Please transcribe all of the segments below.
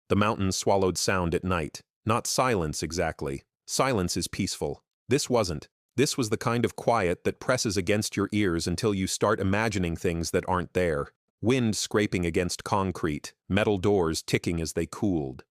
The mountains swallowed sound at night. Not silence, exactly. Silence is peaceful. This wasn't. This was the kind of quiet that presses against your ears until you start imagining things that aren't there. Wind scraping against concrete, metal doors ticking as they cooled.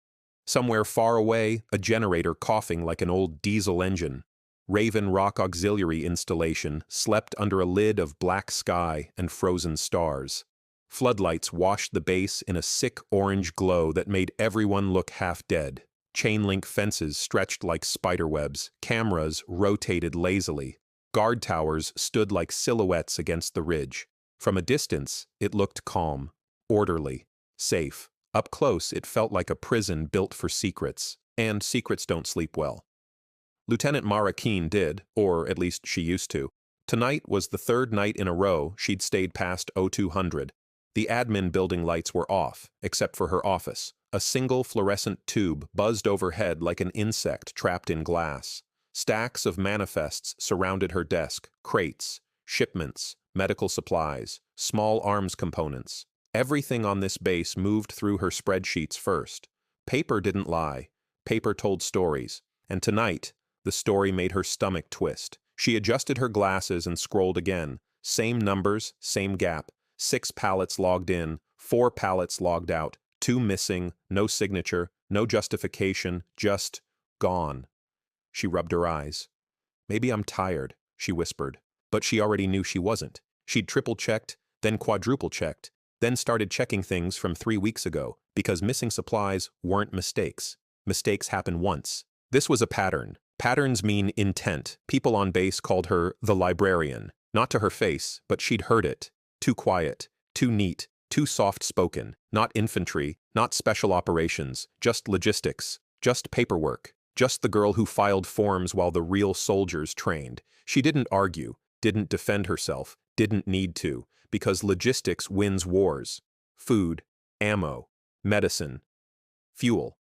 Somewhere far away, a generator coughing like an old diesel engine. Raven Rock Auxiliary installation slept under a lid of black sky and frozen stars. Floodlights washed the base in a sick orange glow that made everyone look half dead. Chain-link fences stretched like spiderwebs, cameras rotated lazily. Guard towers stood like silhouettes against the ridge. From a distance, it looked calm, orderly, safe. Up close, it felt like a prison built for secrets, and secrets don't sleep well. Lieutenant Mara Keene did, or at least she used to. Tonight was the third night in a row she'd stayed past 0200. The admin building lights were off, except for her office. A single fluorescent tube buzzed overhead like an insect trapped in glass. Stacks of manifests surrounded her desk, crates, shipments, medical supplies, small arms components. Everything on this base moved through her spreadsheets first. Paper didn't lie. Paper told stories. And tonight, the story made her stomach twist. She adjusted her glasses and scrolled again. Same numbers, same gap. 6 pallets logged in, 4 pallets logged out. 2 missing, no signature, no justification, just gone. She rubbed her eyes. Maybe I'm tired, she whispered. But she already knew she wasn't. She'd triple-checked, then quadruple-checked, then started checking things from 3 weeks ago, because missing supplies weren't mistakes. Mistakes happen once. This was a pattern. Patterns mean intent. People on base called her the librarian. Not to her face, but she'd heard it. Too quiet, too neat, too soft-spoken. Not infantry, not special operations, just logistics, just paperwork, just the girl who filed forms while the real soldiers trained. She didn't argue, didn't defend herself, didn't need to, because logistics wins wars. Food, ammo, medicine, fuel.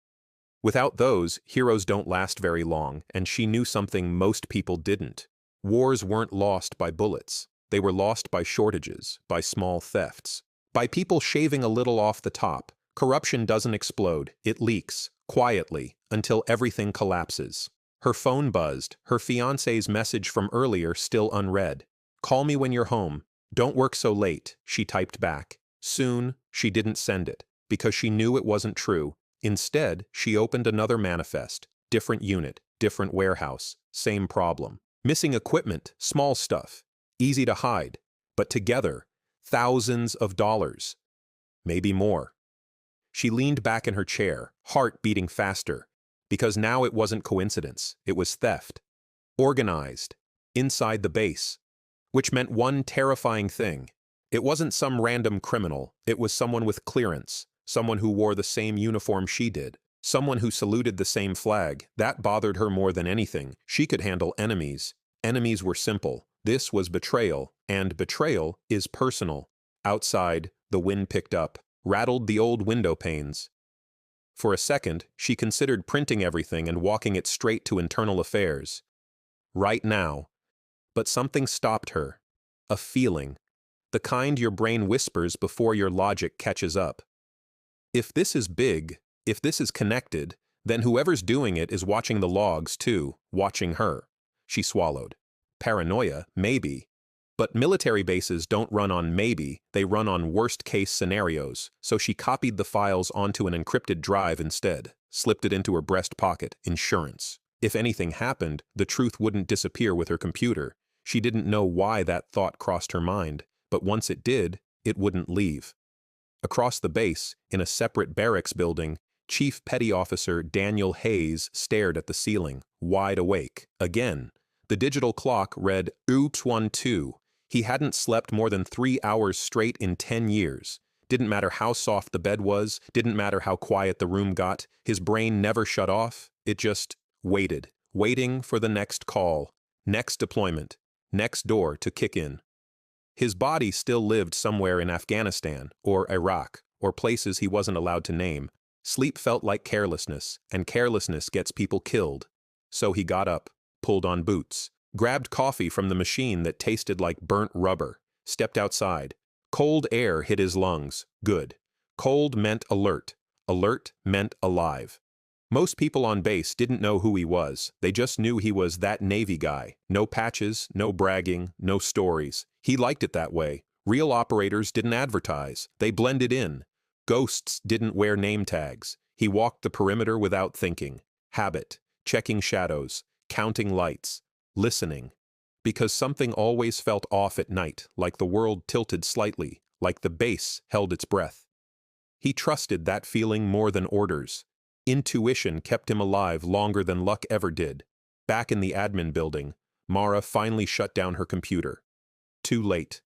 Without those, heroes don't last very long, and she knew something most people didn't. Wars weren't lost by bullets. They were lost by shortages, by small thefts, by people shaving a little off the top. Corruption doesn't explode, it leaks, quietly, until everything collapses. Her phone buzzed, her fiancé's message from earlier still unread. "Call me when you're home. Don't work so late," she typed back. Soon, she didn't send it, because she knew it wasn't true. Instead, she opened another manifest. Different unit, different warehouse, same problem. Missing equipment, small stuff. Easy to hide, but together, thousands of dollars. Maybe more. She leaned back in her chair, heart beating faster, because now it wasn't coincidence, it was theft. Organized, inside the base. Which meant one terrifying thing. It wasn't some random criminal, it was someone with clearance, someone who wore the same uniform she did, someone who saluted the same flag. That bothered her more than anything. She could handle enemies. Enemies were simple. This was betrayal, and betrayal is personal. Outside, the wind picked up, rattled the old window panes. For a second, she considered printing everything and walking it straight to internal affairs. Right now. But something stopped her. A feeling. The kind your brain whispers before your logic catches up. If this is big, if this is connected, then whoever's doing it is watching the logs too, watching her. She swallowed. Paranoia, maybe. But military bases don't run on maybe, they run on worst-case scenarios, so she copied the files onto an encrypted drive instead, slipped it into her breast pocket. Insurance. If anything happened, the truth wouldn't disappear with her computer. She didn't know why that thought crossed her mind, but once it did, it wouldn't leave. Across the base, in a separate barracks building, Chief Petty Officer Daniel Hayes stared at the ceiling, wide awake. Again. The digital clock read, "Oops 1-2. He hadn't slept more than 3 hours straight in 10 years. Didn't matter how soft the bed was, didn't matter how quiet the room got, his brain never shut off, it just waited. Waiting for the next call, next deployment, next door to kick in. His body still lived somewhere in Afghanistan, or Iraq, or places he wasn't allowed to name. Sleep felt like carelessness, and carelessness gets people killed. So he got up, pulled on boots, grabbed coffee from the machine that tasted like burnt rubber, stepped outside. Cold air hit his lungs. Good. Cold meant alert. Alert meant alive. Most people on base didn't know who he was. They just knew he was that Navy guy. No patches, no bragging, no stories. He liked it that way. Real operators didn't advertise. They blended in. Ghosts didn't wear name tags. He walked the perimeter without thinking. Habit. Checking shadows. Counting lights. Listening. Because something always felt off at night, like the world tilted slightly, like the base held its breath. He trusted that feeling more than orders. Intuition kept him alive longer than luck ever did. Back in the admin building, Mara finally shut down her computer. Too late.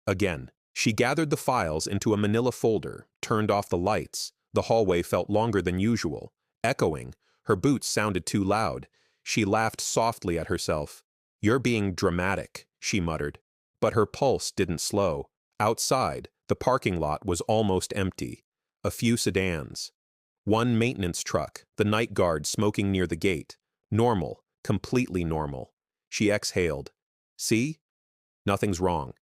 Again, she gathered the files into a manila folder, turned off the lights. The hallway felt longer than usual, echoing. Her boots sounded too loud. She laughed softly at herself. "You're being dramatic," she muttered. But her pulse didn't slow. Outside, the parking lot was almost empty. A few sedans. One maintenance truck, the night guard smoking near the gate. Normal, completely normal. She exhaled. See? Nothing's wrong.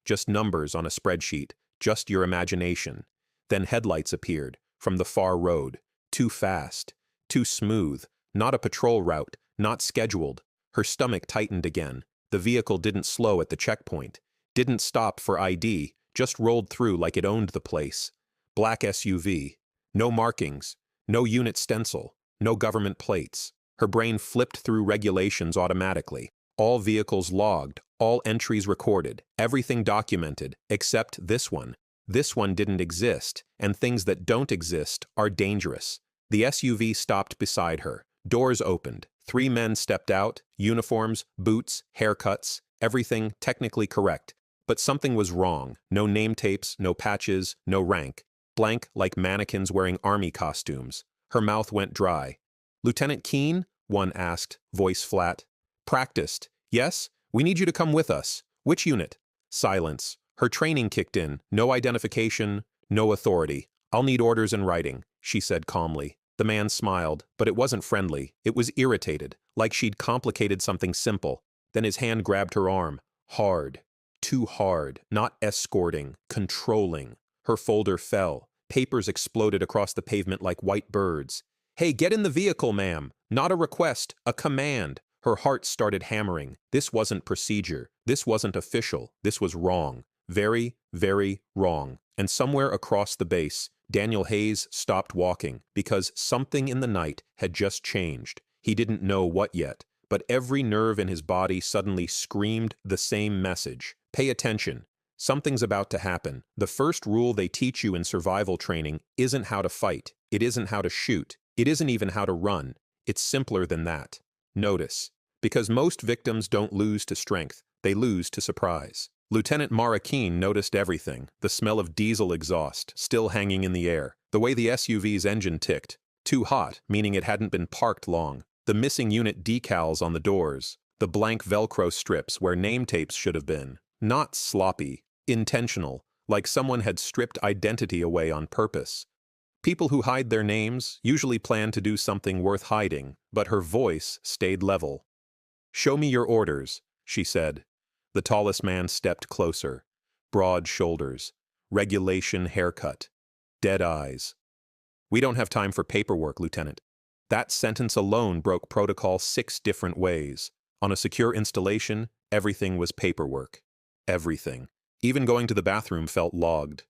Just numbers on a spreadsheet, just your imagination. Then headlights appeared, from the far road. Too fast. Too smooth. Not a patrol route, not scheduled. Her stomach tightened again. The vehicle didn't slow at the checkpoint. Didn't stop for ID, just rolled through like it owned the place. Black SUV. No markings. No unit stencil. No government plates. Her brain flipped through regulations automatically. All vehicles logged, all entries recorded, everything documented, except this one. This one didn't exist, and things that don't exist are dangerous. The SUV stopped beside her. Doors opened. 3 men stepped out, uniforms, boots, haircuts, everything technically correct. But something was wrong. No name tapes, no patches, no rank. Blank like mannequins wearing army costumes. Her mouth went dry. "Lieutenant Keene?" one asked, voice flat. "Practiced. Yes? We need you to come with us. Which unit?" Silence. Her training kicked in. No identification, no authority. "I'll need orders in writing," she said calmly. The man smiled, but it wasn't friendly. It was irritated, like she'd complicated something simple. Then his hand grabbed her arm. Hard. Too hard. Not escorting. Controlling. Her folder fell. Papers exploded across the pavement like white birds. "Hey, get in the vehicle, ma'am. Not a request, a command." Her heart started hammering. This wasn't procedure. This wasn't official. This was wrong. Very, very wrong. And somewhere across the base, Daniel Hayes stopped walking because something in the night had just changed. He didn't know what yet, but every nerve in his body suddenly screamed the same message. Pay attention. Something's about to happen. The first rule they teach you in survival training isn't how to fight. It isn't how to shoot. It isn't even how to run. It's simpler than that. Notice. Because most victims don't lose to strength. They lose to surprise. Lieutenant Mara Keene noticed everything. The smell of diesel exhaust, still hanging in the air. The way the SUV's engine ticked. Too hot, meaning it hadn't been parked long. The missing unit decals on the doors. The blank Velcro strips where name tapes should have been. Not sloppy. Intentional, like someone had stripped identity away on purpose. People who hide their names usually plan to do something worth hiding, but her voice stayed level. "Show me your orders," she said. The tallest man stepped closer. Broad shoulders. Regulation haircut. Dead eyes. "We don't have time for paperwork, Lieutenant." That sentence alone broke protocol 6 different ways. On a secure installation, everything was paperwork. Everything. Even going to the bathroom felt logged.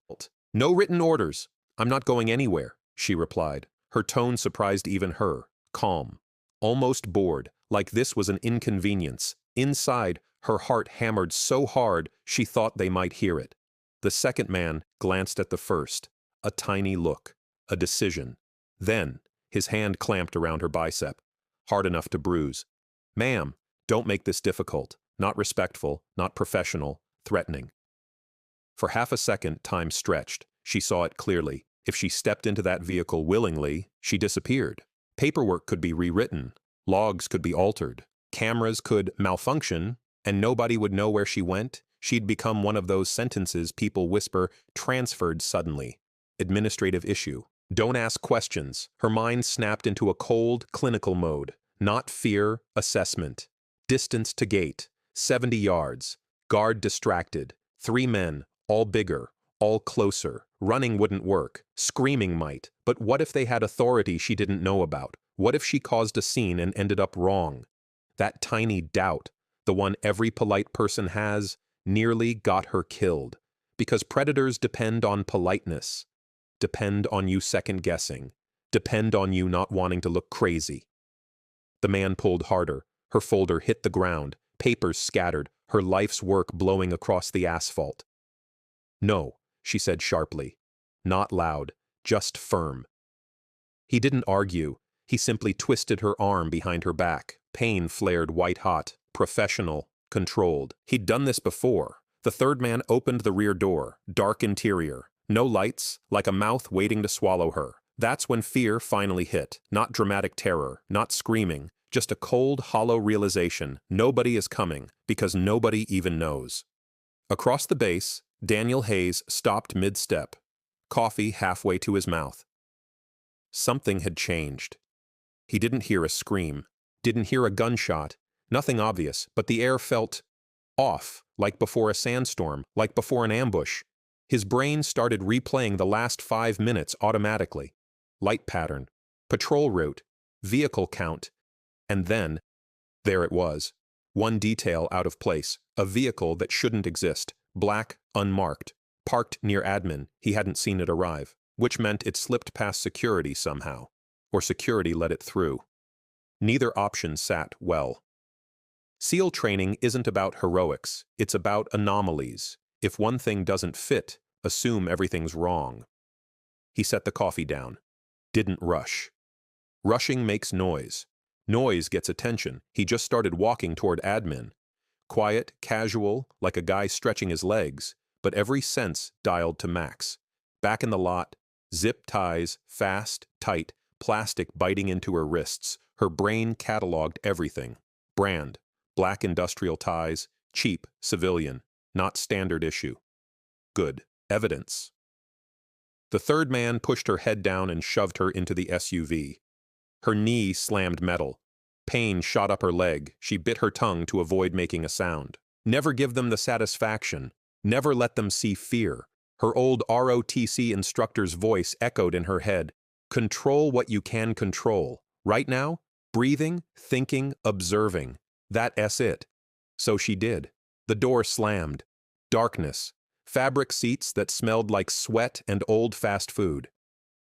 "No written orders. I'm not going anywhere," she replied. Her tone surprised even her. Calm. Almost bored, like this was an inconvenience. Inside, her heart hammered so hard she thought they might hear it. The second man glanced at the first. A tiny look. A decision. Then, his hand clamped around her bicep. Hard enough to bruise. "Ma'am, don't make this difficult. Not respectful, not professional, threatening." For half a second, time stretched. She saw it clearly. If she stepped into that vehicle willingly, she disappeared. Paperwork could be rewritten. Logs could be altered. Cameras could malfunction, and nobody would know where she went. She'd become one of those sentences people whisper, transferred suddenly. Administrative issue. Don't ask questions. Her mind snapped into a cold, clinical mode. Not fear, assessment. Distance to gate. 70 yards. Guard distracted. 3 men, all bigger, all closer, Running wouldn't work. Screaming might. But what if they had authority she didn't know about? What if she caused a scene and ended up wrong? That tiny doubt, the one every polite person has, nearly got her killed. Because predators depend on politeness, depend on you second-guessing, depend on you not wanting to look crazy. The man pulled harder. Her folder hit the ground, papers scattered, her life's work blowing across the asphalt. "No," she said sharply. Not loud, just firm. He didn't argue. He simply twisted her arm behind her back. Pain flared white-hot, professional, controlled. He'd done this before. The third man opened the rear door, dark interior. No lights, like a mouth waiting to swallow her. That's when fear finally hit. Not dramatic terror, not screaming, just a cold, hollow realization. Nobody is coming, because nobody even knows. Across the base, Daniel Hayes stopped mid-step, coffee halfway to his mouth. Something had changed. He didn't hear a scream, didn't hear a gunshot, nothing obvious, but the air felt off, like before a sandstorm, like before an ambush. His brain started replaying the last 5 minutes automatically. Light pattern, patrol route, vehicle count, and then, there it was. One detail out of place, a vehicle that shouldn't exist, black, unmarked, parked near admin. He hadn't seen it arrive, which meant it slipped past security somehow, or security let it through. Neither option sat well. SEAL training isn't about heroics, it's about anomalies. If one thing doesn't fit, assume everything's wrong. He set the coffee down. Didn't rush. Rushing makes noise. Noise gets attention. He just started walking toward admin. Quiet, casual, like a guy stretching his legs, but every sense dialed to max. Back in the lot, zip ties, fast, tight, plastic biting into her wrists. Her brain cataloged everything. Brand, black industrial ties, cheap, civilian, not standard issue. Good. Evidence. The third man pushed her head down and shoved her into the SUV. Her knee slammed metal. Pain shot up her leg. She bit her tongue to avoid making a sound. Never give them the satisfaction. Never let them see fear. Her old ROTC instructor's voice echoed in her head. Control what you can control. Right now, breathing, thinking, observing. That's it. So she did. The door slammed. Darkness. Fabric seats that smelled like sweat and old fast food.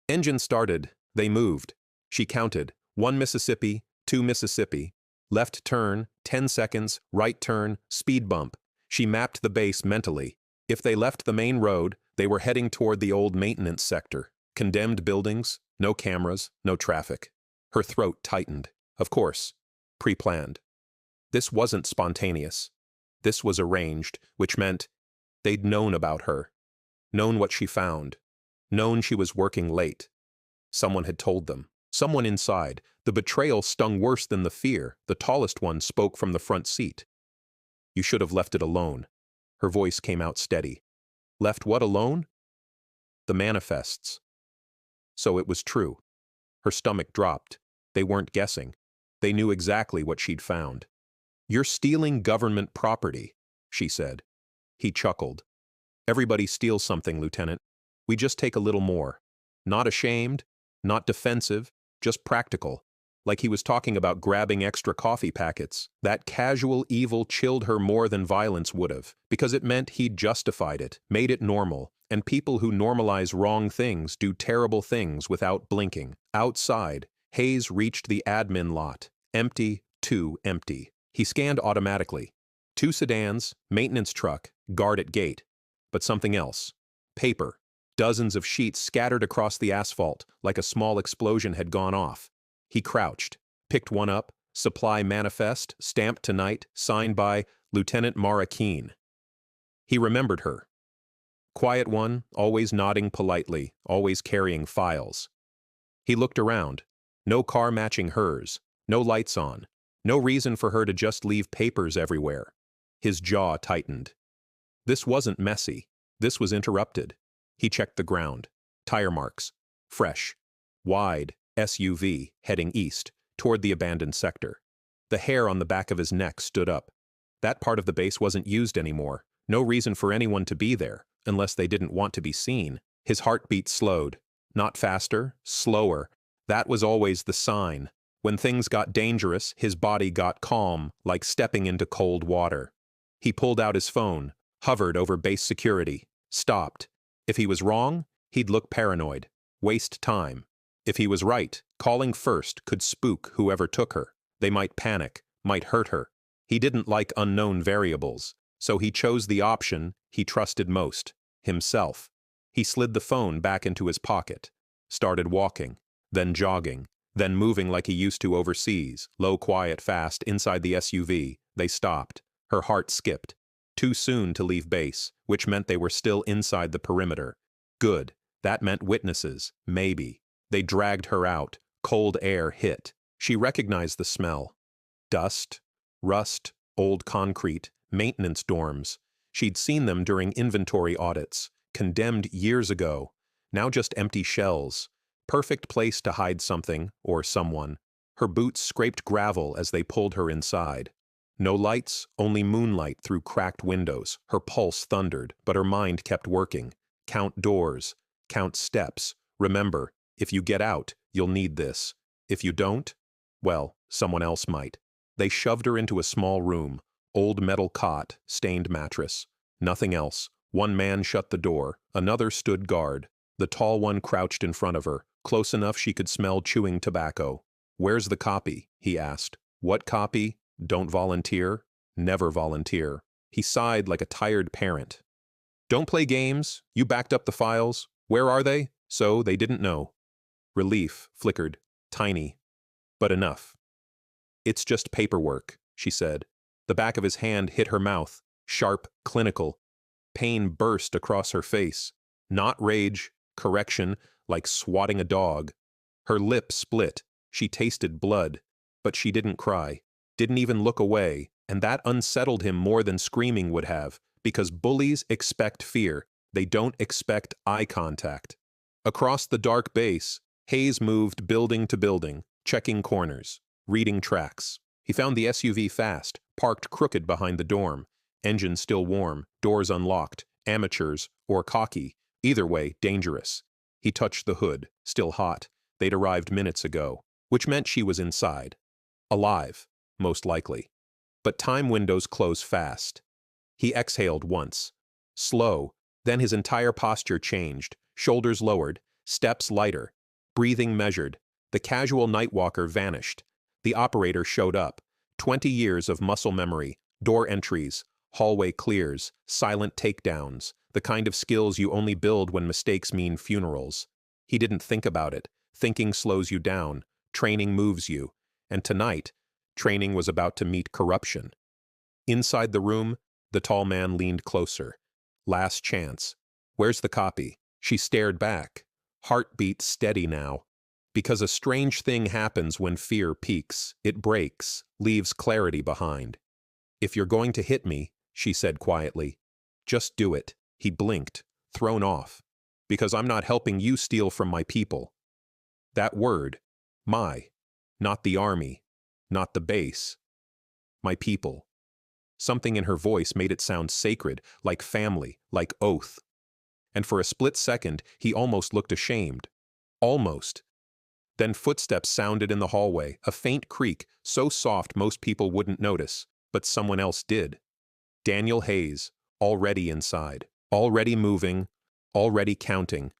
Engine started. They moved. She counted. 1 Mississippi, 2 Mississippi. Left turn, 10 seconds, right turn, speed bump. She mapped the base mentally. If they left the main road, they were heading toward the old maintenance sector. Condemned buildings, no cameras, no traffic. Her throat tightened. Of course. Pre-planned. This wasn't spontaneous. This was arranged, which meant they'd known about her. Known what she found. Known she was working late. Someone had told them. Someone inside. The betrayal stung worse than the fear. The tallest one spoke from the front seat. You should have left it alone. Her voice came out steady. Left what alone? The manifests. So it was true. Her stomach dropped. They weren't guessing. They knew exactly what she'd found. You're stealing government property, she said. He chuckled. Everybody steals something, Lieutenant. We just take a little more. Not ashamed, not defensive, just practical. Like he was talking about grabbing extra coffee packets. That casual evil chilled her more than violence would have, because it meant he'd justified it, made it normal, and people who normalize wrong things do terrible things without blinking. Outside, Hayes reached the admin lot. Empty, too empty. He scanned automatically. 2 sedans, maintenance truck, guard at gate. But something else. Paper. Dozens of sheets scattered across the asphalt, like a small explosion had gone off. He crouched, picked one up, supply manifest, stamped tonight, signed by Lieutenant Mara Keene. He remembered her. Quiet one, always nodding politely, always carrying files. He looked around. No car matching hers, no lights on, no reason for her to just leave papers everywhere. His jaw tightened. This wasn't messy. This was interrupted. He checked the ground. Tire marks. Fresh. Wide. SUV, heading east, toward the abandoned sector. The hair on the back of his neck stood up. That part of the base wasn't used anymore. No reason for anyone to be there, unless they didn't want to be seen. His heartbeat slowed. Not faster, slower. That was always the sign. When things got dangerous, his body got calm, like stepping into cold water. He pulled out his phone, hovered over base security, stopped. If he was wrong, he'd look paranoid, waste time. If he was right, calling first could spook whoever took her. They might panic, might hurt her. He didn't like unknown variables, so he chose the option he trusted most, himself. He slid the phone back into his pocket, started walking, then jogging, then moving like he used to overseas, low, quiet, fast, inside the SUV. They stopped. Her heart skipped. Too soon to leave base, which meant they were still inside the perimeter. Good. That meant witnesses, maybe. They dragged her out. Cold air hit. She recognized the smell. Dust, rust, old concrete, maintenance dorms. She'd seen them during inventory audits, condemned years ago. Now just empty shells. Perfect place to hide something, or someone. Her boots scraped gravel as they pulled her inside. No lights, only moonlight through cracked windows. Her pulse thundered, but her mind kept working. Count doors. Count steps. Remember, if you get out, you'll need this. If you don't, well, someone else might. They shoved her into a small room. Old metal cot, stained mattress. Nothing else. One man shut the door. Another stood guard. The tall one crouched in front of her, close enough she could smell chewing tobacco. "Where's the copy?" he asked. "What copy? Don't volunteer? Never volunteer." He sighed like a tired parent. "Don't play games. You backed up the files. Where are they?" So they didn't know. Relief flickered, tiny, but enough. "It's just paperwork," she said. The back of his hand hit her mouth, sharp, clinical. Pain burst across her face. Not rage, correction, like swatting a dog. Her lip split. She tasted blood, but she didn't cry, didn't even look away, and that unsettled him more than screaming would have, because bullies expect fear. They don't expect eye contact. Across the dark base, Hayes moved building to building, checking corners, reading tracks. He found the SUV fast, parked crooked behind the dorm. Engine still warm, doors unlocked, amateurs or cocky. Either way, dangerous. He touched the hood, still hot. They'd arrived minutes ago, which meant she was inside. Alive, most likely. But time windows close fast. He exhaled once. Slow, then his entire posture changed, shoulders lowered, steps lighter, breathing measured. The casual nightwalker vanished. The operator showed up. 20 years of muscle memory, door entries, hallway clears, silent takedowns, the kind of skills you only build when mistakes mean funerals. He didn't think about it. Thinking slows you down. Training moves you. And tonight, training was about to meet corruption. Inside the room, the tall man leaned closer. Last chance. "Where's the copy?" She stared back. Heartbeat steady now. Because a strange thing happens when fear peaks. It breaks, leaves clarity behind. "If you're going to hit me," she said quietly, "just do it." He blinked, thrown off. "Because I'm not helping you steal from my people." That word, my, not the army, not the base. My people. Something in her voice made it sound sacred, like family, like oath. And for a split second, he almost looked ashamed. Almost. Then footsteps sounded in the hallway, a faint creak, so soft most people wouldn't notice, but someone else did. Daniel Hayes, already inside, already moving, already counting.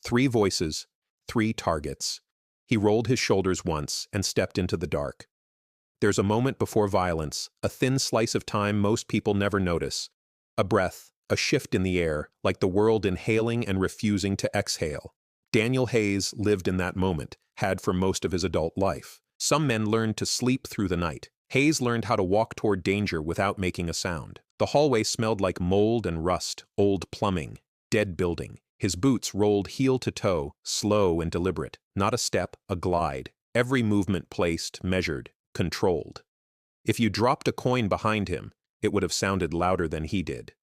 3 voices, 3 targets. He rolled his shoulders once and stepped into the dark. There's a moment before violence, a thin slice of time most people never notice. A breath, a shift in the air, like the world inhaling and refusing to exhale. Daniel Hayes lived in that moment, had for most of his adult life. Some men learned to sleep through the night. Hayes learned how to walk toward danger without making a sound. The hallway smelled like mold and rust, old plumbing, dead building. His boots rolled heel to toe, slow and deliberate. Not a step, a glide. Every movement placed, measured, controlled. If you dropped a coin behind him, it would have sounded louder than he did.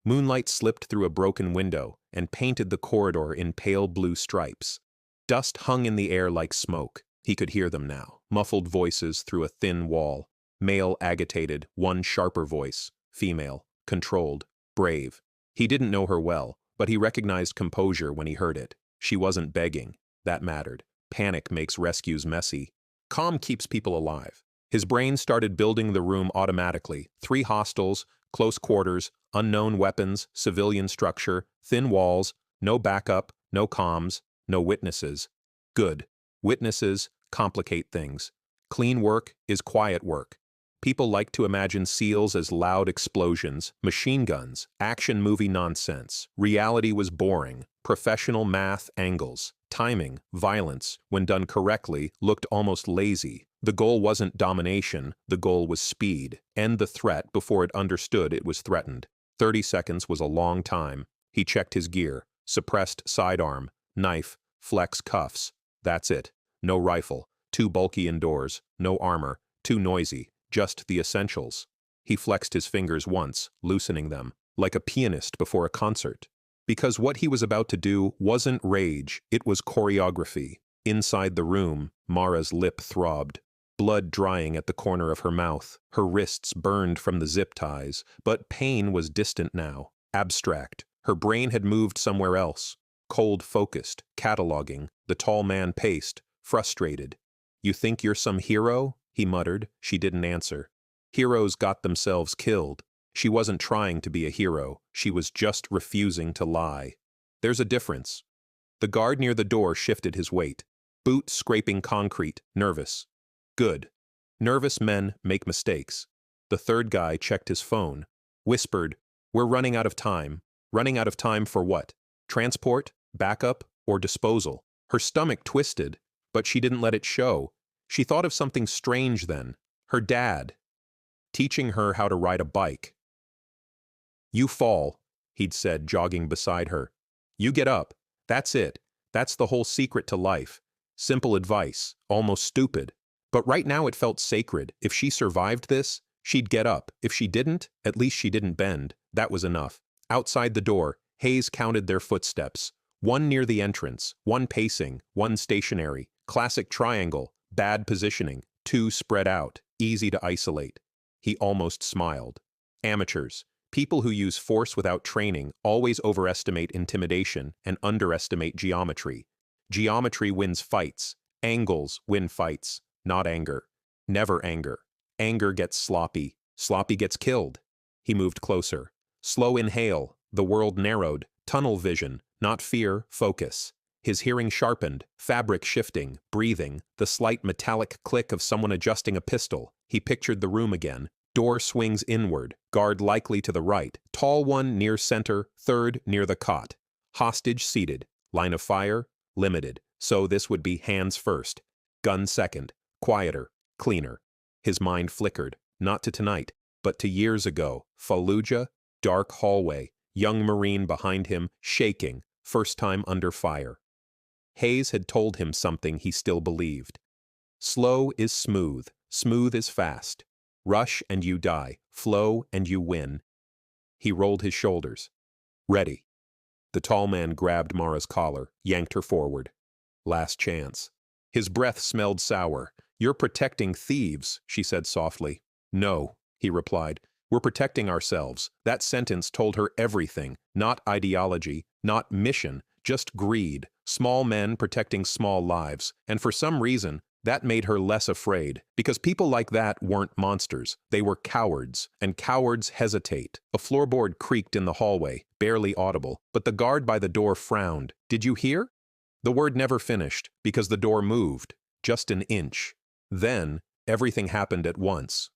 Moonlight slipped through a broken window and painted the corridor in pale blue stripes. Dust hung in the air like smoke. He could hear them now, muffled voices through a thin wall. Male agitated, one sharper voice. Female, controlled, brave. He didn't know her well, But he recognized composure when he heard it. She wasn't begging. That mattered. Panic makes rescues messy. Calm keeps people alive. His brain started building the room automatically. 3 hostels, close quarters, unknown weapons, civilian structure, thin walls, no backup, no comms, no witnesses. Good. Witnesses complicate things. Clean work is quiet work. People like to imagine SEALs as loud explosions, machine guns, action movie nonsense. Reality was boring. Professional math angles. Timing, violence, when done correctly, looked almost lazy. The goal wasn't domination, the goal was speed. End the threat before it understood it was threatened. 30 seconds was a long time. He checked his gear. Suppressed sidearm, knife, flex cuffs. That's it. No rifle. Too bulky indoors. No armor. Too noisy. Just the essentials. He flexed his fingers once, loosening them, like a pianist before a concert. Because what he was about to do wasn't rage, it was choreography. Inside the room, Mara's lip throbbed, blood drying at the corner of her mouth. Her wrists burned from the zip ties, but pain was distant now, abstract. Her brain had moved somewhere else. Cold-focused, cataloging. The tall man paced, frustrated. "You think you're some hero?" he muttered. She didn't answer. Heroes got themselves killed. She wasn't trying to be a hero. She was just refusing to lie. There's a difference. The guard near the door shifted his weight. Boot scraping concrete, nervous. Good. Nervous men make mistakes. The third guy checked his phone. Whispered, "We're running out of time." Running out of time for what? Transport, backup, or disposal? Her stomach twisted, but she didn't let it show. She thought of something strange then. Her dad. Teaching her how to ride a bike. "You fall," he'd said, jogging beside her. "You get up. That's it. That's the whole secret to life." Simple advice, almost stupid. But right now it felt sacred. If she survived this, she'd get up. If she didn't, at least she didn't bend. That was enough. Outside the door, Hayes counted their footsteps. 1 near the entrance, 1 pacing, 1 stationary. Classic triangle, bad positioning. 2 spread out, easy to isolate. He almost smiled. Amateurs. People who use force without training always overestimate intimidation and underestimate geometry. Geometry wins fights. Angles win fights, not anger. Never anger. Anger gets sloppy. Sloppy gets killed. He moved closer. Slow inhale. The world narrowed. Tunnel vision, not fear, focus. His hearing sharpened, fabric shifting, breathing, the slight metallic click of someone adjusting a pistol. He pictured the room again. Door swings inward, guard likely to the right, tall one near center, third near the cot. Hostage seated, line of fire, limited, so this would be hands first. Gun second, quieter, cleaner. His mind flickered, not to tonight, but to years ago. Fallujah, dark hallway, young Marine behind him, shaking, first time under fire. Hayes had told him something he still believed. Slow is smooth, smooth is fast. Rush and you die, flow and you win. He rolled his shoulders. Ready. The tall man grabbed Mara's collar, yanked her forward. Last chance. His breath smelled sour. "You're protecting thieves," she said softly. "No," he replied. "We're protecting ourselves." That sentence told her everything. Not ideology, not mission, just greed. Small men protecting small lives. And for some reason, that made her less afraid, because people like that weren't monsters. They were cowards, and cowards hesitate. A floorboard creaked in the hallway, barely audible, but the guard by the door frowned. "Did you hear?" The word never finished, because the door moved, just an inch. Then, everything happened at once.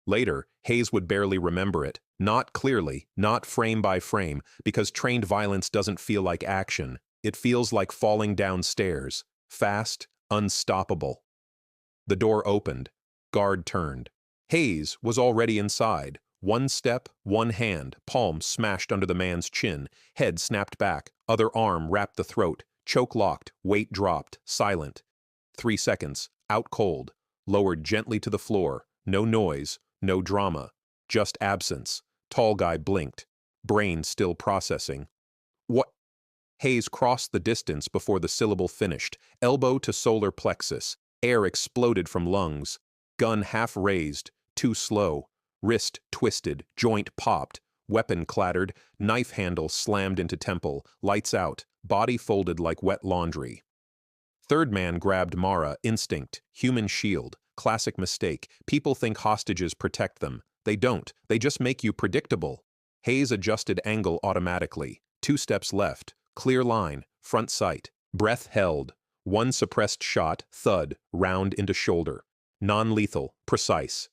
Later, Hayes would barely remember it. Not clearly, not frame by frame, because trained violence doesn't feel like action. It feels like falling down stairs. Fast, unstoppable. The door opened. Guard turned. Hayes was already inside. 1 step, 1 hand, palm smashed under the man's chin, head snapped back, other arm wrapped the throat, choke locked, weight dropped, silent. 3 seconds, out cold, lowered gently to the floor, no noise, no drama, just absence. Tall guy blinked, brain still processing. "What?" Hayes crossed the distance before the syllable finished, elbow to solar plexus. Air exploded from lungs. Gun half raised, too slow. Wrist twisted, joint popped. Weapon clattered, knife handle slammed into temple, lights out, body folded like wet laundry. Third man grabbed Mara, instinct, human shield, classic mistake. People think hostages protect them. They don't, they just make you predictable. Hayes adjusted angle automatically. 2 steps left, clear line, front sight, breath held. One suppressed shot, thud, round into shoulder. Non-lethal, precise.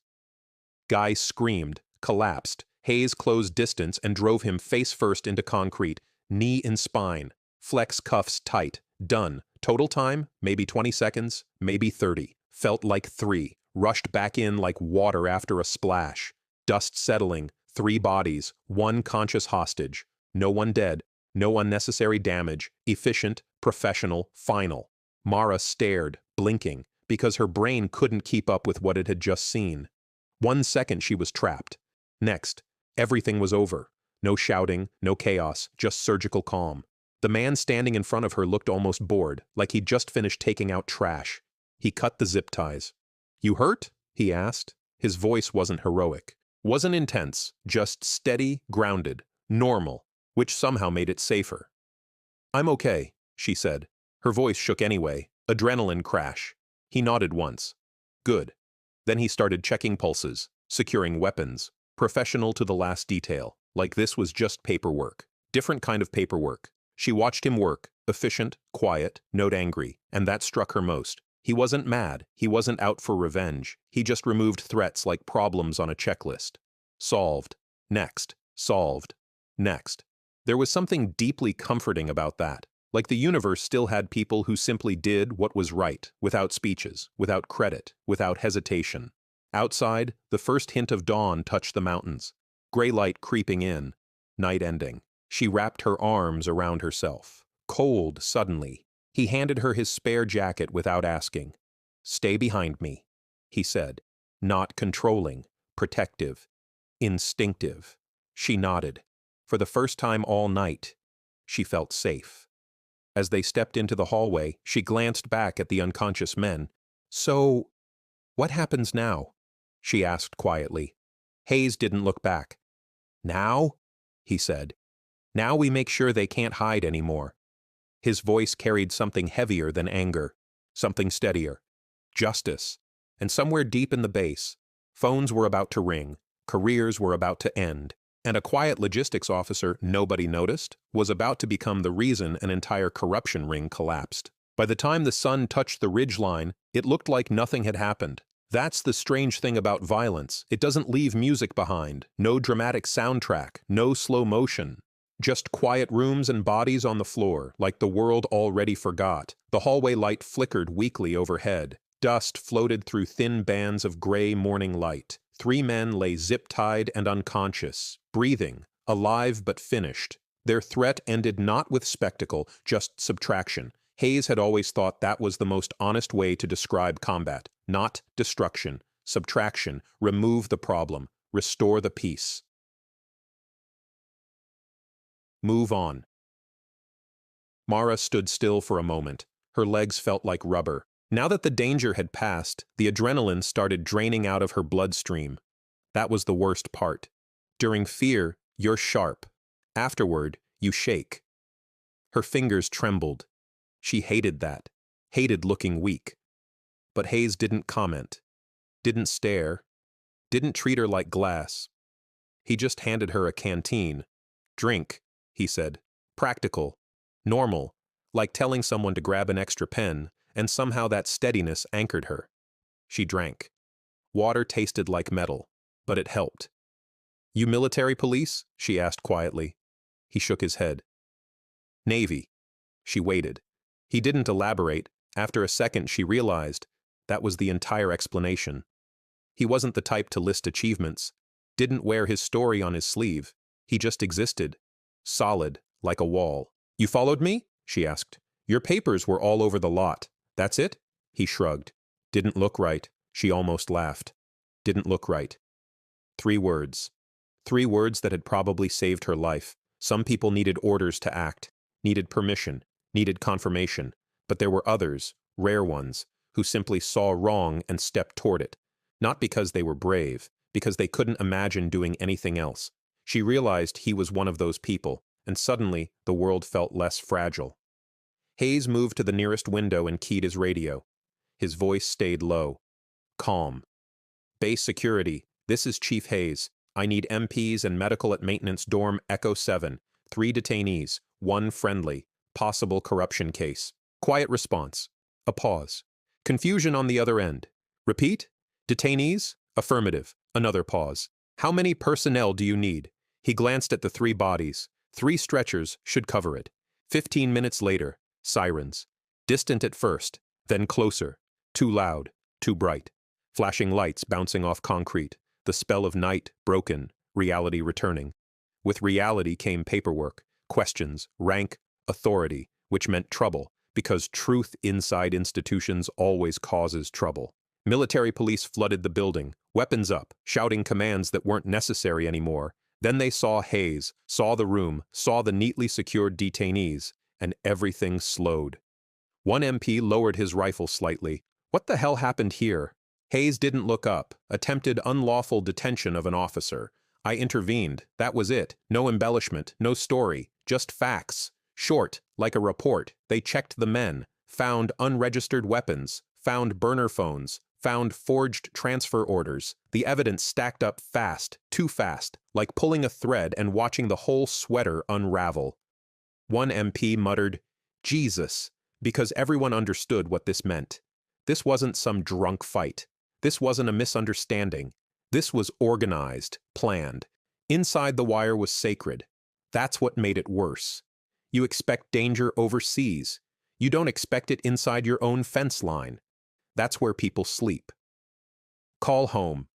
Guy screamed, collapsed. Hayes closed distance and drove him face first into concrete, knee in spine. Flex cuffs tight, done. Total time, maybe 20 seconds, maybe 30. Felt like 3. Rushed back in like water after a splash. Dust settling, 3 bodies, 1 conscious hostage. No one dead, no unnecessary damage, efficient, professional, final. Mara stared, blinking, because her brain couldn't keep up with what it had just seen. 1 second she was trapped. Next, everything was over. No shouting, no chaos, just surgical calm. The man standing in front of her looked almost bored, like he'd just finished taking out trash. He cut the zip ties. "You hurt?" he asked. His voice wasn't heroic. Wasn't intense, just steady, grounded, normal, which somehow made it safer. "I'm okay," she said. Her voice shook anyway. Adrenaline crash. He nodded once. "Good." Then he started checking pulses, securing weapons, professional to the last detail, like this was just paperwork. Different kind of paperwork. She watched him work, efficient, quiet, not angry, and that struck her most. He wasn't mad, he wasn't out for revenge, he just removed threats like problems on a checklist. Solved. Next. Solved. Next. There was something deeply comforting about that, like the universe still had people who simply did what was right, without speeches, without credit, without hesitation. Outside, the first hint of dawn touched the mountains. Gray light creeping in. Night ending. She wrapped her arms around herself. Cold, suddenly. He handed her his spare jacket without asking. "Stay behind me," he said. Not controlling, protective, instinctive. She nodded. For the first time all night, she felt safe. As they stepped into the hallway, she glanced back at the unconscious men. "So, what happens now?" she asked quietly. Hayes didn't look back. "Now?" he said. "Now we make sure they can't hide anymore." His voice carried something heavier than anger, something steadier. Justice. And somewhere deep in the base, phones were about to ring, careers were about to end, and a quiet logistics officer nobody noticed was about to become the reason an entire corruption ring collapsed. By the time the sun touched the ridgeline, it looked like nothing had happened. That's the strange thing about violence. It doesn't leave music behind, no dramatic soundtrack, no slow motion. Just quiet rooms and bodies on the floor, like the world already forgot. The hallway light flickered weakly overhead. Dust floated through thin bands of gray morning light. 3 men lay zip-tied and unconscious, breathing, alive but finished. Their threat ended not with spectacle, just subtraction. Hayes had always thought that was the most honest way to describe combat. Not destruction, subtraction, remove the problem, restore the peace. Move on. Mara stood still for a moment. Her legs felt like rubber. Now that the danger had passed, the adrenaline started draining out of her bloodstream. That was the worst part. During fear, you're sharp. Afterward, you shake. Her fingers trembled. She hated that. Hated looking weak. But Hayes didn't comment. Didn't stare. Didn't treat her like glass. He just handed her a canteen. "Drink," he said. Practical. Normal. Like telling someone to grab an extra pen, and somehow that steadiness anchored her. She drank. Water tasted like metal, but it helped. "You military police?" she asked quietly. He shook his head. "Navy." She waited. He didn't elaborate. After a second, she realized that was the entire explanation. He wasn't the type to list achievements. Didn't wear his story on his sleeve. He just existed. Solid, like a wall. "You followed me?" she asked. "Your papers were all over the lot. That's it?" He shrugged. Didn't look right. She almost laughed. Didn't look right. 3 words. 3 words that had probably saved her life. Some people needed orders to act, needed permission, needed confirmation. But there were others, rare ones, who simply saw wrong and stepped toward it. Not because they were brave, because they couldn't imagine doing anything else. She realized he was one of those people, and suddenly the world felt less fragile. Hayes moved to the nearest window and keyed his radio. His voice stayed low, calm. Base security, this is Chief Hayes. I need MPs and medical at maintenance dorm Echo 7. 3 detainees, 1 friendly. Possible corruption case. Quiet response. A pause. Confusion on the other end. Repeat? Detainees? Affirmative. Another pause. How many personnel do you need? He glanced at the 3 bodies. 3 stretchers should cover it. 15 minutes later, sirens. Distant at first, then closer. Too loud, too bright. Flashing lights bouncing off concrete. The spell of night broken, reality returning. With reality came paperwork, questions, rank, authority, which meant trouble, because truth inside institutions always causes trouble. Military police flooded the building, weapons up, shouting commands that weren't necessary anymore. Then they saw Hayes, saw the room, saw the neatly secured detainees, and everything slowed. One MP lowered his rifle slightly. What the hell happened here? Hayes didn't look up. Attempted unlawful detention of an officer. I intervened. That was it. No embellishment, no story, just facts. Short, like a report. They checked the men, found unregistered weapons, found burner phones, found forged transfer orders. The evidence stacked up fast, too fast, like pulling a thread and watching the whole sweater unravel. One MP muttered, "Jesus," because everyone understood what this meant. This wasn't some drunk fight. This wasn't a misunderstanding. This was organized, planned. Inside the wire was sacred. That's what made it worse. You expect danger overseas. You don't expect it inside your own fence line. That's where people sleep. Call home.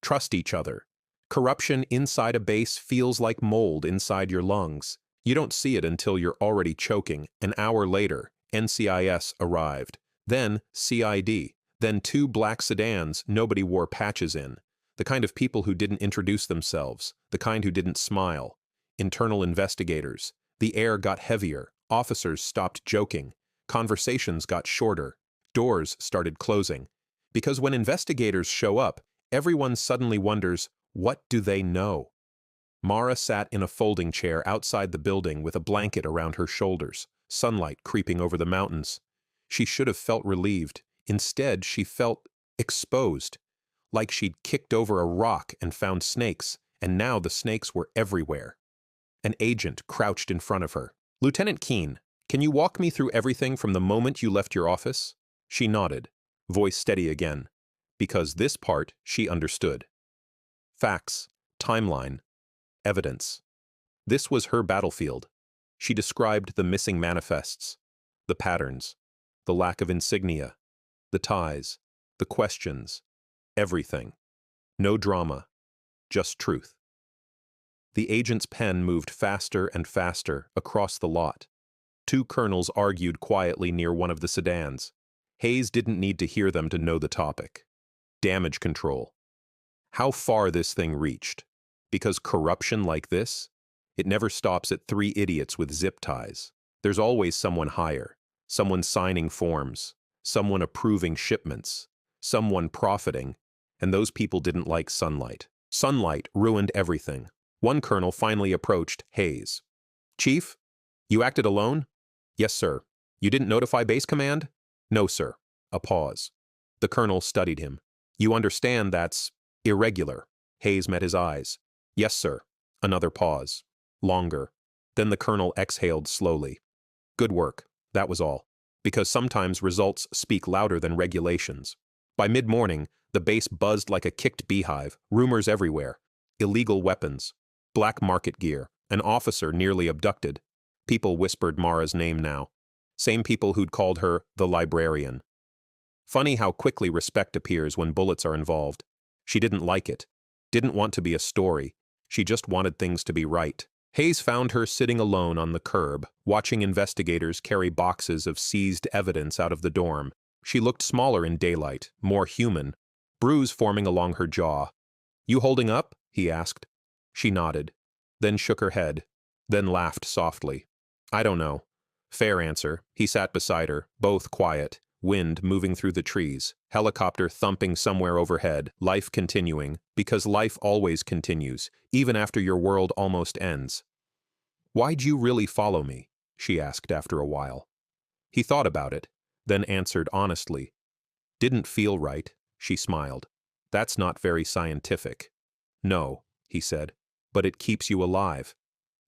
Trust each other. Corruption inside a base feels like mold inside your lungs. You don't see it until you're already choking. An hour later, NCIS arrived. Then CID. Then 2 black sedans nobody wore patches in. The kind of people who didn't introduce themselves. The kind who didn't smile. Internal investigators. The air got heavier. Officers stopped joking. Conversations got shorter. Doors started closing. Because when investigators show up, everyone suddenly wonders, what do they know? Mara sat in a folding chair outside the building with a blanket around her shoulders, sunlight creeping over the mountains. She should have felt relieved. Instead, she felt exposed, like she'd kicked over a rock and found snakes, and now the snakes were everywhere. An agent crouched in front of her. "Lieutenant Keene, can you walk me through everything from the moment you left your office?" She nodded, voice steady again, because this part she understood. Facts, timeline, evidence. This was her battlefield. She described the missing manifests, the patterns, the lack of insignia, the ties, the questions, everything. No drama, just truth. The agent's pen moved faster and faster across the lot. 2 colonels argued quietly near one of the sedans. Hayes didn't need to hear them to know the topic. Damage control. How far this thing reached. Because corruption like this, it never stops at 3 idiots with zip ties. There's always someone higher, someone signing forms, someone approving shipments, someone profiting, and those people didn't like sunlight. Sunlight ruined everything. One colonel finally approached Hayes. "Chief, you acted alone?" "Yes, sir." "You didn't notify base command?" "No, sir." A pause. The colonel studied him. "You understand that's irregular?" Hayes met his eyes. "Yes, sir." Another pause. Longer. Then the colonel exhaled slowly. "Good work." That was all. Because sometimes results speak louder than regulations. By mid-morning, the base buzzed like a kicked beehive, rumors everywhere. Illegal weapons, black market gear, an officer nearly abducted. People whispered Mara's name now. Same people who'd called her the librarian. Funny how quickly respect appears when bullets are involved. She didn't like it. Didn't want to be a story. She just wanted things to be right. Hayes found her sitting alone on the curb, watching investigators carry boxes of seized evidence out of the dorm. She looked smaller in daylight, more human, bruise forming along her jaw. "You holding up?" he asked. She nodded, then shook her head, then laughed softly. "I don't know." Fair answer. He sat beside her, both quiet, wind moving through the trees, helicopter thumping somewhere overhead, life continuing, because life always continues, even after your world almost ends. "Why'd you really follow me?" she asked after a while. He thought about it, then answered honestly. "Didn't feel right," she smiled. "That's not very scientific." "No," he said, "but it keeps you alive."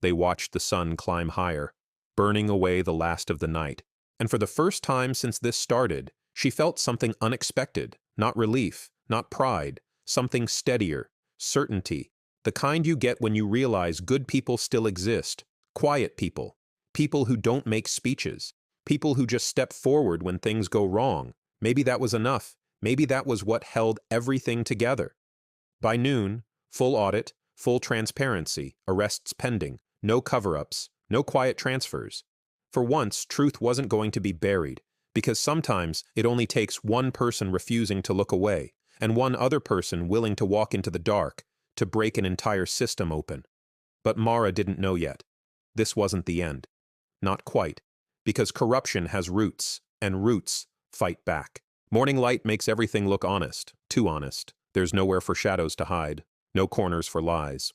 They watched the sun climb higher, burning away the last of the night, and for the first time since this started, she felt something unexpected, not relief, not pride, something steadier, certainty, the kind you get when you realize good people still exist, quiet people, people who don't make speeches, people who just step forward when things go wrong. Maybe that was enough. Maybe that was what held everything together. By noon, full audit, full transparency, arrests pending, no cover-ups, no quiet transfers. For once, truth wasn't going to be buried, because sometimes it only takes one person refusing to look away, and one other person willing to walk into the dark, to break an entire system open. But Mara didn't know yet. This wasn't the end. Not quite, because corruption has roots, and roots fight back. Morning light makes everything look honest, too honest. There's nowhere for shadows to hide, no corners for lies.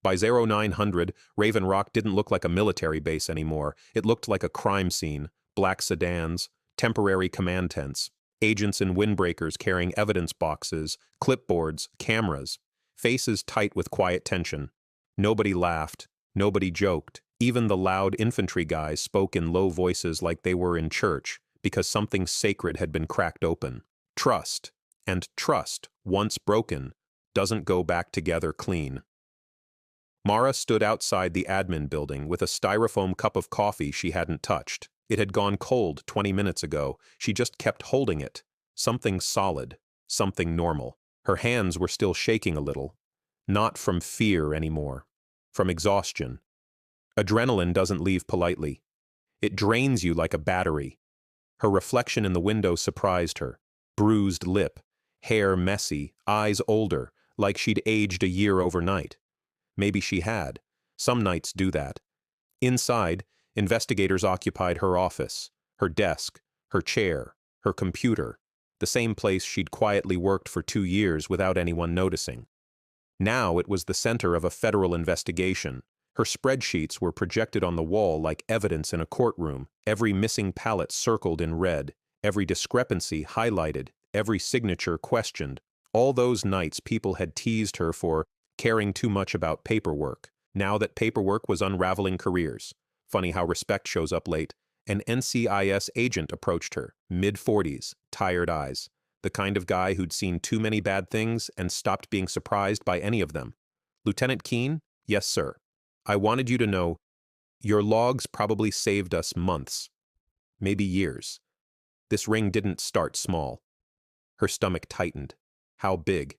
By 0900, Raven Rock didn't look like a military base anymore. It looked like a crime scene, black sedans, temporary command tents, agents in windbreakers carrying evidence boxes, clipboards, cameras, faces tight with quiet tension. Nobody laughed, nobody joked. Even the loud infantry guys spoke in low voices like they were in church, because something sacred had been cracked open. Trust, and trust, once broken, doesn't go back together clean. Mara stood outside the admin building with a styrofoam cup of coffee she hadn't touched. It had gone cold 20 minutes ago. She just kept holding it. Something solid, something normal. Her hands were still shaking a little. Not from fear anymore. From exhaustion. Adrenaline doesn't leave politely. It drains you like a battery. Her reflection in the window surprised her. Bruised lip, hair messy, eyes older, like she'd aged a year overnight. Maybe she had. Some nights do that. Inside, investigators occupied her office, her desk, her chair, her computer, the same place she'd quietly worked for 2 years without anyone noticing. Now it was the center of a federal investigation. Her spreadsheets were projected on the wall like evidence in a courtroom, every missing pallet circled in red, every discrepancy highlighted, every signature questioned. All those nights people had teased her for caring too much about paperwork. Now that paperwork was unraveling careers. Funny how respect shows up late. An NCIS agent approached her, mid-40s, tired eyes. The kind of guy who'd seen too many bad things and stopped being surprised by any of them. "Lieutenant Keene?" "Yes, sir. I wanted you to know, your logs probably saved us months. Maybe years. This ring didn't start small." Her stomach tightened. How big?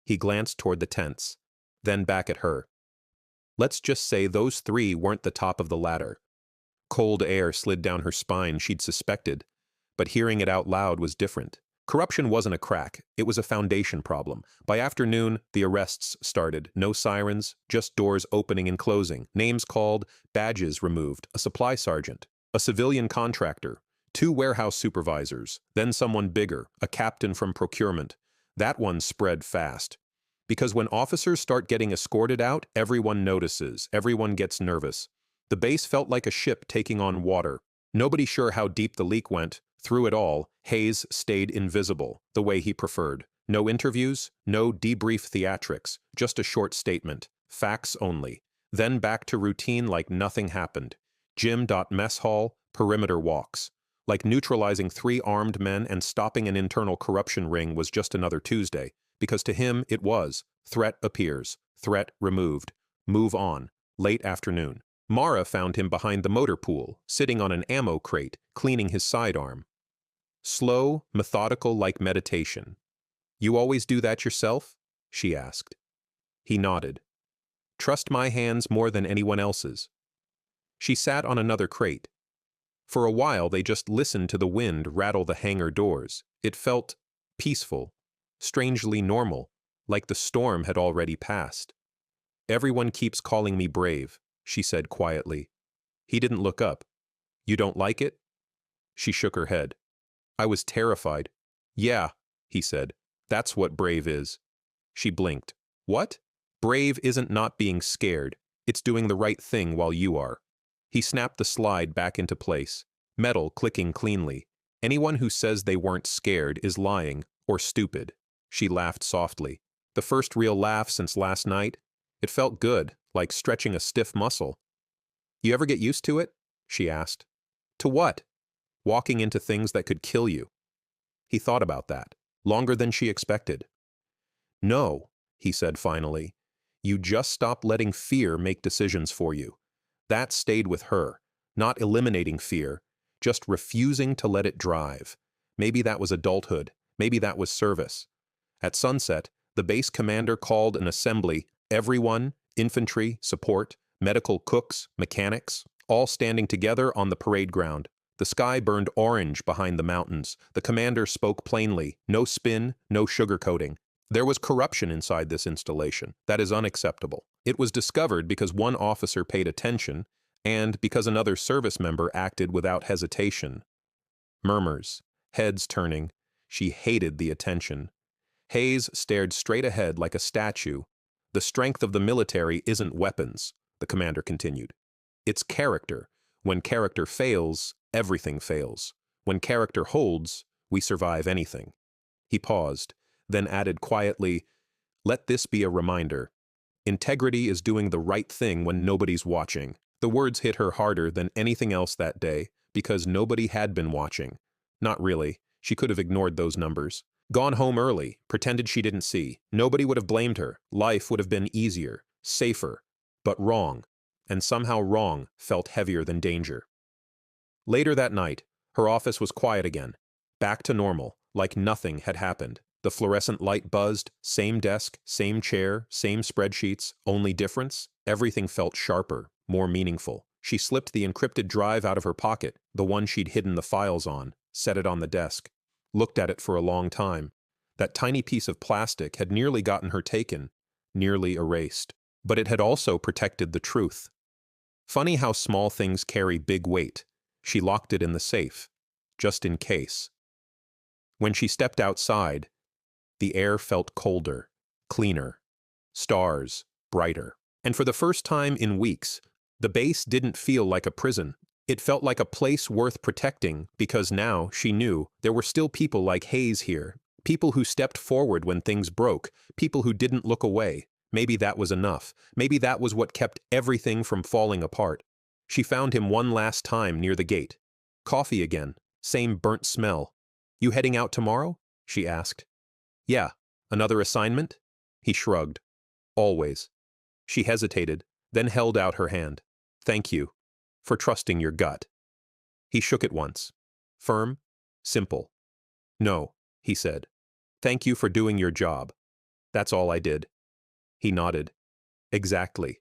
He glanced toward the tents, then back at her. Let's just say those 3 weren't the top of the ladder. Cold air slid down her spine. She'd suspected, but hearing it out loud was different. Corruption wasn't a crack, it was a foundation problem. By afternoon, the arrests started. No sirens, just doors opening and closing. Names called, badges removed, a supply sergeant, a civilian contractor, 2 warehouse supervisors, then someone bigger, a captain from procurement. That one spread fast. Because when officers start getting escorted out, everyone notices, everyone gets nervous. The base felt like a ship taking on water. Nobody sure how deep the leak went. Through it all, Hayes stayed invisible, the way he preferred. No interviews, no debrief theatrics, just a short statement. Facts only. Then back to routine like nothing happened. Gym.mess hall, perimeter walks. Like neutralizing 3 armed men and stopping an internal corruption ring was just another Tuesday. Because to him it was. Threat appears. Threat removed. Move on. Late afternoon. Mara found him behind the motor pool, sitting on an ammo crate, cleaning his sidearm. Slow, methodical like meditation. "You always do that yourself?" she asked. He nodded. "Trust my hands more than anyone else's." She sat on another crate. For a while they just listened to the wind rattle the hangar doors. It felt peaceful, strangely normal, like the storm had already passed. "Everyone keeps calling me brave," she said quietly. He didn't look up. "You don't like it?" She shook her head. I was terrified. Yeah, he said. That's what brave is. She blinked. What? Brave isn't not being scared. It's doing the right thing while you are. He snapped the slide back into place, metal clicking cleanly. Anyone who says they weren't scared is lying or stupid. She laughed softly. The first real laugh since last night. It felt good, like stretching a stiff muscle. You ever get used to it? She asked. To what? Walking into things that could kill you. He thought about that, longer than she expected. No, he said finally. You just stop letting fear make decisions for you. That stayed with her, not eliminating fear, just refusing to let it drive. Maybe that was adulthood. Maybe that was service. At sunset, the base commander called an assembly, everyone, infantry, support, medical cooks, mechanics, all standing together on the parade ground. The sky burned orange behind the mountains. The commander spoke plainly, no spin, no sugarcoating. There was corruption inside this installation. That is unacceptable. It was discovered because one officer paid attention and because another service member acted without hesitation. Murmurs, heads turning. She hated the attention. Hayes stared straight ahead like a statue. The strength of the military isn't weapons, the commander continued. It's character. When character fails, everything fails. When character holds, we survive anything. He paused, then added quietly, let this be a reminder. Integrity is doing the right thing when nobody's watching. The words hit her harder than anything else that day, because nobody had been watching. Not really. She could have ignored those numbers. Gone home early, pretended she didn't see. Nobody would have blamed her. Life would have been easier, safer. But wrong. And somehow wrong felt heavier than danger. Later that night, her office was quiet again. Back to normal, like nothing had happened. The fluorescent light buzzed, same desk, same chair, same spreadsheets, only difference? Everything felt sharper, more meaningful. She slipped the encrypted drive out of her pocket, the one she'd hidden the files on, set it on the desk. Looked at it for a long time. That tiny piece of plastic had nearly gotten her taken, nearly erased. But it had also protected the truth. Funny how small things carry big weight. She locked it in the safe, just in case. When she stepped outside, the air felt colder, cleaner, stars brighter. And for the first time in weeks, the base didn't feel like a prison. It felt like a place worth protecting because now, she knew, there were still people like Hayes here, people who stepped forward when things broke, people who didn't look away. Maybe that was enough. Maybe that was what kept everything from falling apart. She found him one last time near the gate. Coffee again, same burnt smell. You heading out tomorrow? She asked. Yeah. Another assignment? He shrugged. Always. She hesitated, then held out her hand. Thank you. For trusting your gut. He shook it once. Firm, simple. No, he said. Thank you for doing your job. That's all I did. He nodded. Exactly.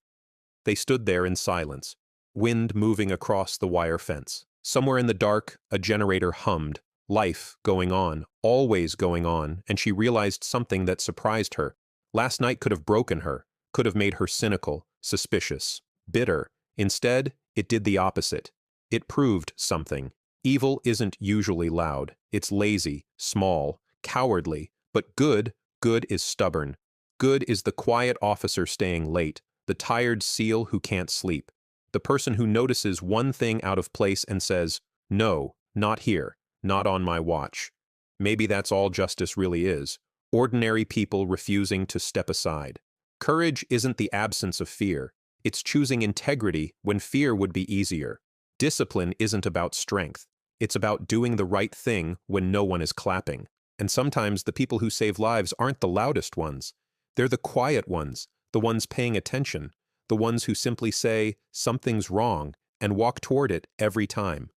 They stood there in silence, wind moving across the wire fence. Somewhere in the dark, a generator hummed, life going on, always going on, and she realized something that surprised her. Last night could have broken her, could have made her cynical, suspicious, bitter. Instead, it did the opposite. It proved something. Evil isn't usually loud. It's lazy, small, cowardly, but good is stubborn. Good is the quiet officer staying late, the tired SEAL who can't sleep, the person who notices one thing out of place and says, no, not here, not on my watch. Maybe that's all justice really is. Ordinary people refusing to step aside. Courage isn't the absence of fear. It's choosing integrity when fear would be easier. Discipline isn't about strength. It's about doing the right thing when no one is clapping. And sometimes the people who save lives aren't the loudest ones. They're the quiet ones, the ones paying attention, the ones who simply say, something's wrong, and walk toward it every time.